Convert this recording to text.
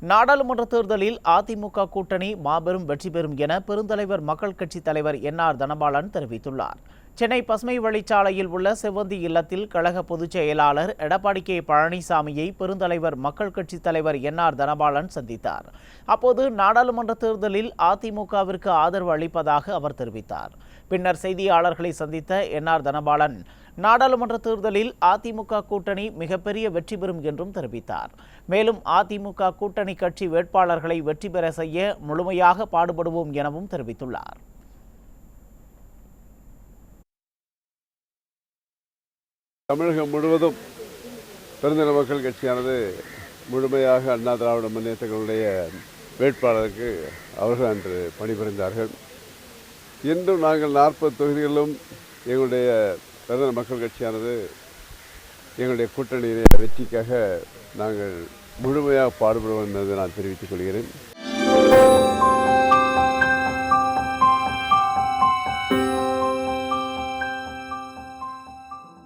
நாடாளுமன்ற தேர்தலில் அதிமுக கூட்டணி மாபெரும் வெற்றி பெறும் என பெருந்தலைவர் மக்கள் கட்சி தலைவர் என்.ஆர். தனபாலன் தெரிவித்துள்ளார். சென்னை பசுமை வழிச்சாலையில் உள்ள செவ்வந்தி இல்லத்தில் கழக பொதுச் செயலாளர் எடப்பாடி கே. பழனிசாமியை பெருந்தலைவர் மக்கள் கட்சி தலைவர் என்.ஆர். தனபாலன் சந்தித்தார். அப்போது நாடாளுமன்ற தேர்தலில் அதிமுகவிற்கு ஆதரவு அளிப்பதாக அவர் தெரிவித்தார். பின்னர் செய்தியாளர்களை சந்தித்த என்.ஆர். தனபாலன் நாடாளுமன்ற தேர்தலில் அதிமுக கூட்டணி மிகப்பெரிய வெற்றி பெறும் என்றும் தெரிவித்தார். மேலும் அதிமுக கூட்டணி கட்சி வேட்பாளர்களை வெற்றி பெற செய்ய முழுமையாக பாடுபடுவோம் எனவும் தெரிவித்துள்ளார். தமிழகம் முழுவதும் பெருந்தலைவர் மக்கள் கட்சியானது முழுமையாக அண்ணா திராவிட முன்னேற்றங்களுடைய வேட்பாளருக்கு அவர்கள் அன்று பணிபுரிந்தார்கள். இன்றும் நாங்கள் 40 தொகுதிகளிலும் எங்களுடைய பெருந்தலைவர் மக்கள் கட்சியானது எங்களுடைய கூட்டணியினுடைய வெற்றிக்காக நாங்கள் முழுமையாக பாடுபடுவோம் என்பதை நான் தெரிவித்துக் கொள்கிறேன்.